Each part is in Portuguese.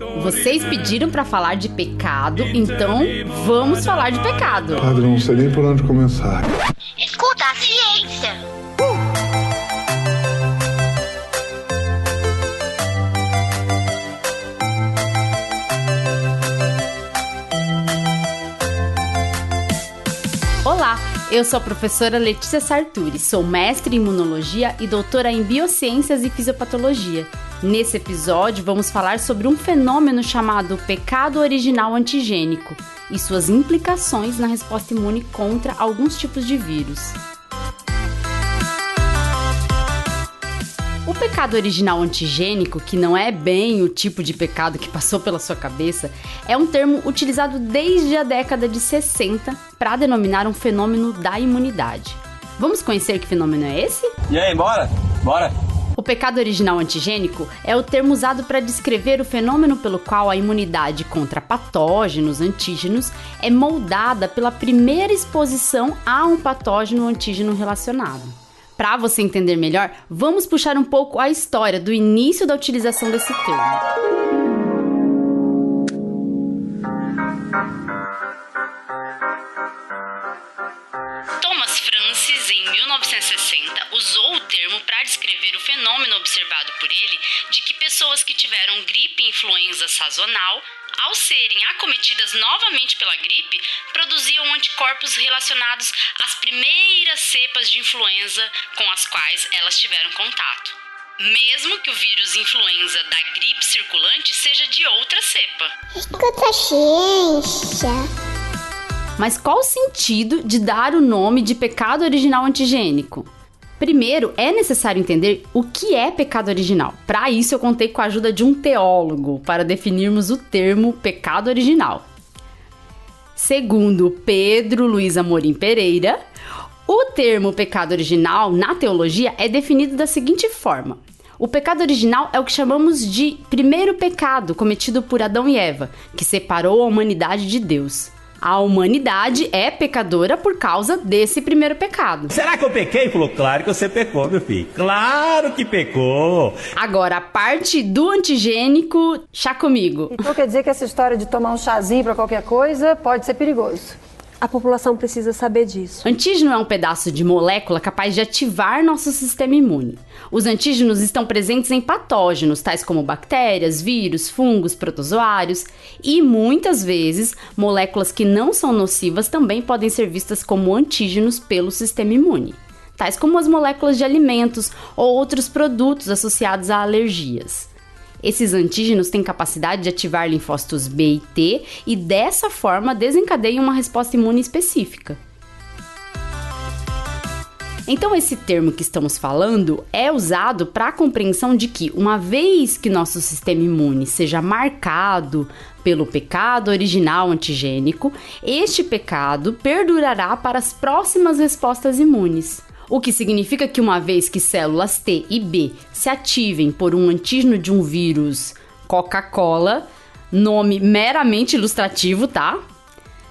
Vocês pediram pra falar de pecado, então vamos falar de pecado. Padre, não sei nem por onde começar. Escuta a ciência. Olá, eu sou a professora Letícia Sarturi, sou mestre em imunologia e doutora em biociências e fisiopatologia. Nesse episódio, vamos falar sobre um fenômeno chamado pecado original antigênico e suas implicações na resposta imune contra alguns tipos de vírus. O pecado original antigênico, que não é bem o tipo de pecado que passou pela sua cabeça, é um termo utilizado desde a década de 60 para denominar um fenômeno da imunidade. Vamos conhecer que fenômeno é esse? E aí, bora? O pecado original antigênico é o termo usado para descrever o fenômeno pelo qual a imunidade contra patógenos, antígenos, é moldada pela primeira exposição a um patógeno ou antígeno relacionado. Para você entender melhor, vamos puxar um pouco a história do início da utilização desse termo. Thomas Francis, em 1960, usou o termo para descrever o fenômeno observado por ele de que pessoas que tiveram gripe e influenza sazonal, ao serem acometidas novamente pela gripe, produziam anticorpos relacionados às primeiras cepas de influenza com as quais elas tiveram contato, mesmo que o vírus influenza da gripe circulante seja de outra cepa. Escuta a ciência. Mas qual o sentido de dar o nome de pecado original antigênico? Primeiro, é necessário entender o que é pecado original. Para isso, eu contei com a ajuda de um teólogo para definirmos o termo pecado original. Segundo Pedro Luiz Amorim Pereira, o termo pecado original na teologia é definido da seguinte forma: o pecado original é o que chamamos de primeiro pecado cometido por Adão e Eva, que separou a humanidade de Deus. A humanidade é pecadora por causa desse primeiro pecado. Será que eu pequei? Falou, claro que você pecou, meu filho. Claro que pecou. Agora, a parte do antigênico, chá comigo. Então quer dizer que essa história de tomar um chazinho pra qualquer coisa pode ser perigoso. A população precisa saber disso. Antígeno é um pedaço de molécula capaz de ativar nosso sistema imune. Os antígenos estão presentes em patógenos, tais como bactérias, vírus, fungos, protozoários, e muitas vezes moléculas que não são nocivas também podem ser vistas como antígenos pelo sistema imune, tais como as moléculas de alimentos ou outros produtos associados a alergias. Esses antígenos têm capacidade de ativar linfócitos B e T e dessa forma desencadeiam uma resposta imune específica. Então esse termo que estamos falando é usado para a compreensão de que, uma vez que nosso sistema imune seja marcado pelo pecado original antigênico, este pecado perdurará para as próximas respostas imunes. O que significa que, uma vez que células T e B se ativem por um antígeno de um vírus Coca-Cola, nome meramente ilustrativo, tá?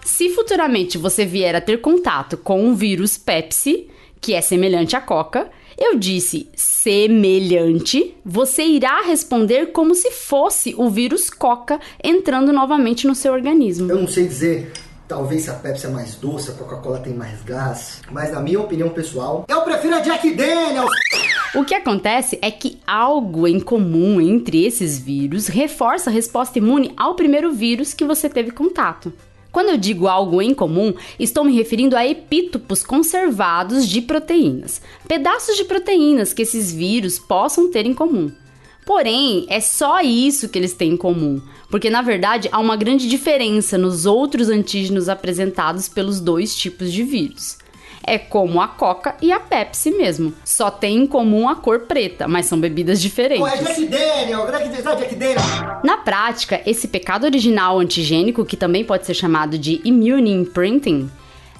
Se futuramente você vier a ter contato com um vírus Pepsi, que é semelhante à Coca, eu disse semelhante, você irá responder como se fosse o vírus Coca entrando novamente no seu organismo. Eu não sei dizer, talvez se a Pepsi é mais doce, a Coca-Cola tem mais gás, mas na minha opinião pessoal, eu prefiro a Jack Daniels! O que acontece é que algo em comum entre esses vírus reforça a resposta imune ao primeiro vírus que você teve contato. Quando eu digo algo em comum, estou me referindo a epítopos conservados de proteínas, pedaços de proteínas que esses vírus possam ter em comum. Porém, é só isso que eles têm em comum, porque na verdade há uma grande diferença nos outros antígenos apresentados pelos dois tipos de vírus. É como a Coca e a Pepsi mesmo. Só tem em comum a cor preta, mas são bebidas diferentes. É Jack Daniels! Na prática, esse pecado original antigênico, que também pode ser chamado de immune imprinting,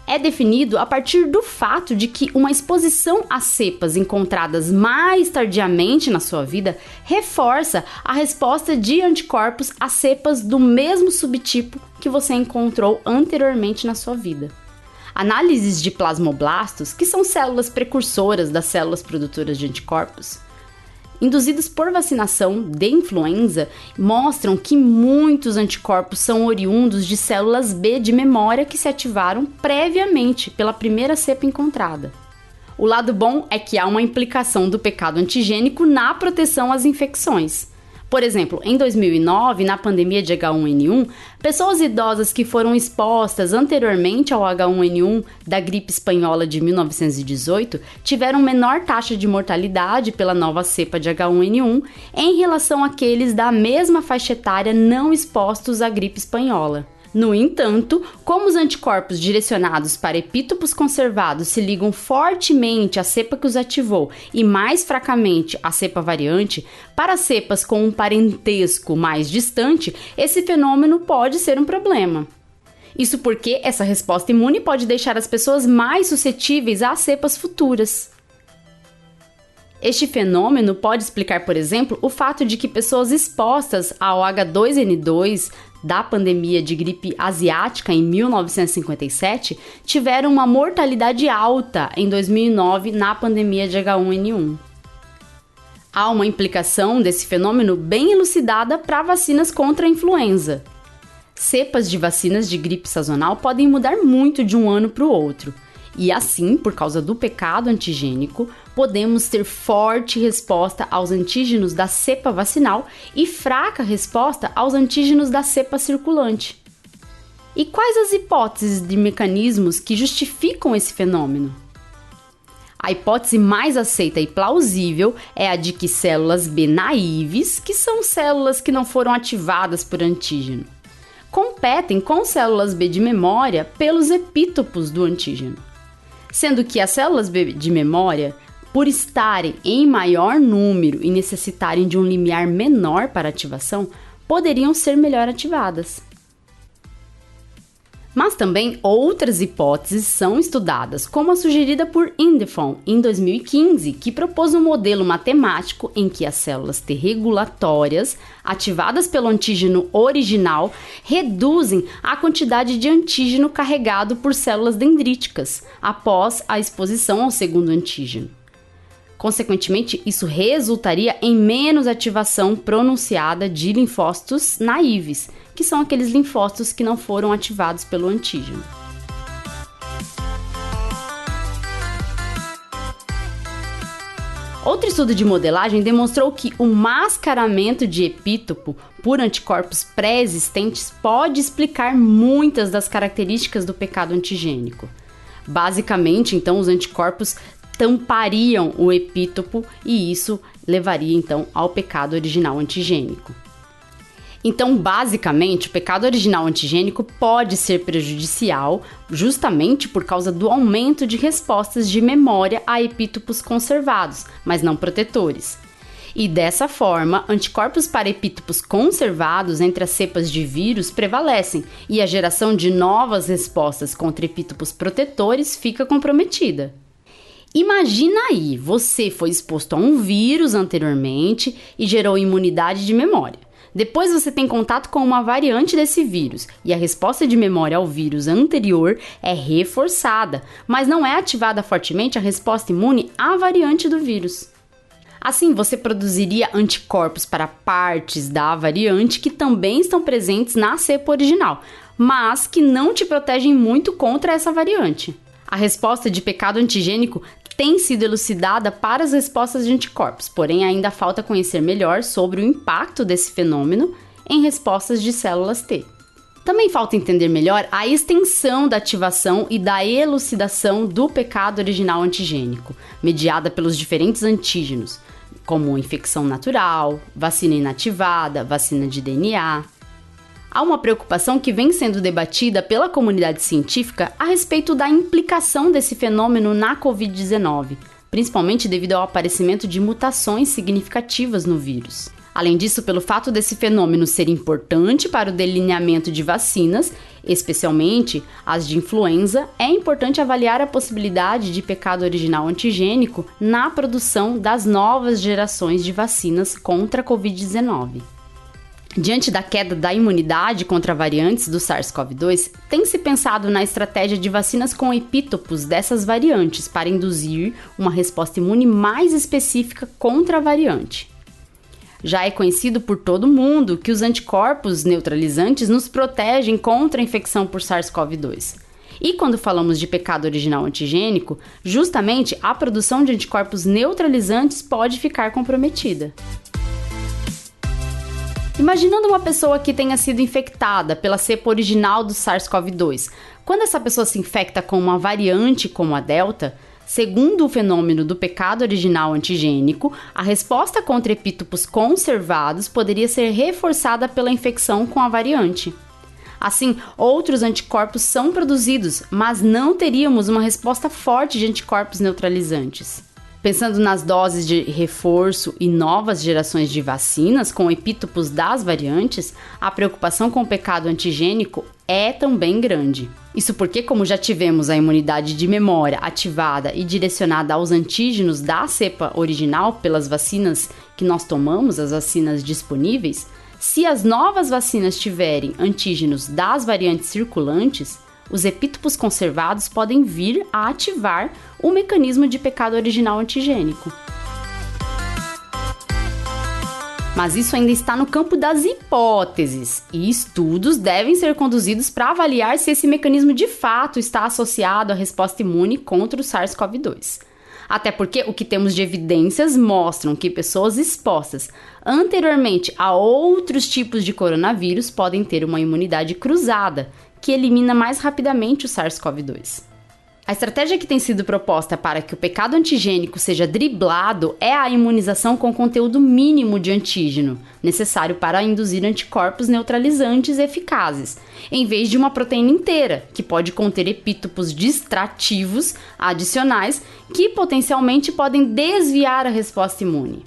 é definido a partir do fato de que uma exposição a cepas encontradas mais tardiamente na sua vida reforça a resposta de anticorpos a cepas do mesmo subtipo que você encontrou anteriormente na sua vida. Análises de plasmoblastos, que são células precursoras das células produtoras de anticorpos, induzidos por vacinação de influenza mostram que muitos anticorpos são oriundos de células B de memória que se ativaram previamente pela primeira cepa encontrada. O lado bom é que há uma implicação do pecado antigênico na proteção às infecções. Por exemplo, em 2009, na pandemia de H1N1, pessoas idosas que foram expostas anteriormente ao H1N1 da gripe espanhola de 1918 tiveram menor taxa de mortalidade pela nova cepa de H1N1 em relação àqueles da mesma faixa etária não expostos à gripe espanhola. No entanto, como os anticorpos direcionados para epítopos conservados se ligam fortemente à cepa que os ativou e mais fracamente à cepa variante, para cepas com um parentesco mais distante, esse fenômeno pode ser um problema. Isso porque essa resposta imune pode deixar as pessoas mais suscetíveis a cepas futuras. Este fenômeno pode explicar, por exemplo, o fato de que pessoas expostas ao H2N2 da pandemia de gripe asiática em 1957 tiveram uma mortalidade alta em 2009 na pandemia de H1N1. Há uma implicação desse fenômeno bem elucidada para vacinas contra a influenza. Cepas de vacinas de gripe sazonal podem mudar muito de um ano para o outro. E assim, por causa do pecado antigênico, podemos ter forte resposta aos antígenos da cepa vacinal e fraca resposta aos antígenos da cepa circulante. E quais as hipóteses de mecanismos que justificam esse fenômeno? A hipótese mais aceita e plausível é a de que células B naives, que são células que não foram ativadas por antígeno, competem com células B de memória pelos epítopos do antígeno. Sendo que as células B de memória, por estarem em maior número e necessitarem de um limiar menor para ativação, poderiam ser melhor ativadas. Mas também outras hipóteses são estudadas, como a sugerida por Indefon em 2015, que propôs um modelo matemático em que as células T regulatórias, ativadas pelo antígeno original, reduzem a quantidade de antígeno carregado por células dendríticas após a exposição ao segundo antígeno. Consequentemente, isso resultaria em menos ativação pronunciada de linfócitos naives, que são aqueles linfócitos que não foram ativados pelo antígeno. Outro estudo de modelagem demonstrou que o mascaramento de epítopo por anticorpos pré-existentes pode explicar muitas das características do pecado antigênico. Basicamente, então, os anticorpos tampariam o epítopo e isso levaria, então, ao pecado original antigênico. Então, basicamente, o pecado original antigênico pode ser prejudicial justamente por causa do aumento de respostas de memória a epítopos conservados, mas não protetores. E dessa forma, anticorpos para epítopos conservados entre as cepas de vírus prevalecem e a geração de novas respostas contra epítopos protetores fica comprometida. Imagina aí, você foi exposto a um vírus anteriormente e gerou imunidade de memória. Depois você tem contato com uma variante desse vírus e a resposta de memória ao vírus anterior é reforçada, mas não é ativada fortemente a resposta imune à variante do vírus. Assim, você produziria anticorpos para partes da variante que também estão presentes na cepa original, mas que não te protegem muito contra essa variante. A resposta de pecado antigênico tem sido elucidada para as respostas de anticorpos, porém ainda falta conhecer melhor sobre o impacto desse fenômeno em respostas de células T. Também falta entender melhor a extensão da ativação e da elucidação do pecado original antigênico, mediada pelos diferentes antígenos, como infecção natural, vacina inativada, vacina de DNA. Há uma preocupação que vem sendo debatida pela comunidade científica a respeito da implicação desse fenômeno na Covid-19, principalmente devido ao aparecimento de mutações significativas no vírus. Além disso, pelo fato desse fenômeno ser importante para o delineamento de vacinas, especialmente as de influenza, é importante avaliar a possibilidade de pecado original antigênico na produção das novas gerações de vacinas contra a Covid-19. Diante da queda da imunidade contra variantes do SARS-CoV-2, tem se pensado na estratégia de vacinas com epítopos dessas variantes para induzir uma resposta imune mais específica contra a variante. Já é conhecido por todo mundo que os anticorpos neutralizantes nos protegem contra a infecção por SARS-CoV-2. E quando falamos de pecado original antigênico, justamente a produção de anticorpos neutralizantes pode ficar comprometida. Imaginando uma pessoa que tenha sido infectada pela cepa original do SARS-CoV-2, quando essa pessoa se infecta com uma variante como a Delta, segundo o fenômeno do pecado original antigênico, a resposta contra epítopos conservados poderia ser reforçada pela infecção com a variante. Assim, outros anticorpos são produzidos, mas não teríamos uma resposta forte de anticorpos neutralizantes. Pensando nas doses de reforço e novas gerações de vacinas com epítopos das variantes, a preocupação com o pecado antigênico é também grande. Isso porque, como já tivemos a imunidade de memória ativada e direcionada aos antígenos da cepa original pelas vacinas que nós tomamos, as vacinas disponíveis, se as novas vacinas tiverem antígenos das variantes circulantes, os epítopos conservados podem vir a ativar o mecanismo de pecado original antigênico. Mas isso ainda está no campo das hipóteses, e estudos devem ser conduzidos para avaliar se esse mecanismo de fato está associado à resposta imune contra o SARS-CoV-2. Até porque o que temos de evidências mostram que pessoas expostas anteriormente a outros tipos de coronavírus podem ter uma imunidade cruzada, que elimina mais rapidamente o SARS-CoV-2. A estratégia que tem sido proposta para que o pecado antigênico seja driblado é a imunização com conteúdo mínimo de antígeno, necessário para induzir anticorpos neutralizantes eficazes, em vez de uma proteína inteira, que pode conter epítopos distrativos adicionais que potencialmente podem desviar a resposta imune.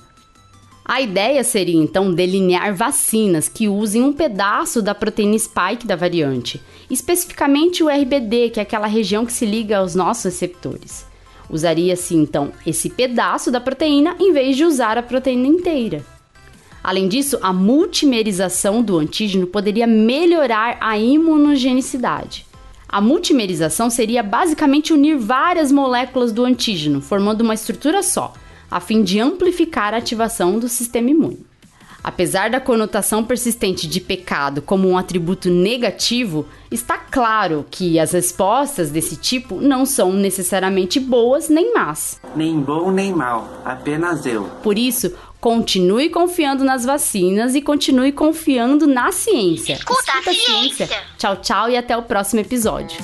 A ideia seria, então, delinear vacinas que usem um pedaço da proteína spike da variante, especificamente o RBD, que é aquela região que se liga aos nossos receptores. Usaria-se, então, esse pedaço da proteína em vez de usar a proteína inteira. Além disso, a multimerização do antígeno poderia melhorar a imunogenicidade. A multimerização seria basicamente unir várias moléculas do antígeno, formando uma estrutura só, a fim de amplificar a ativação do sistema imune. Apesar da conotação persistente de pecado como um atributo negativo, está claro que as respostas desse tipo não são necessariamente boas nem más. Nem bom nem mal, apenas eu. Por isso, continue confiando nas vacinas e continue confiando na ciência. Escuta a ciência! Tchau, tchau e até o próximo episódio.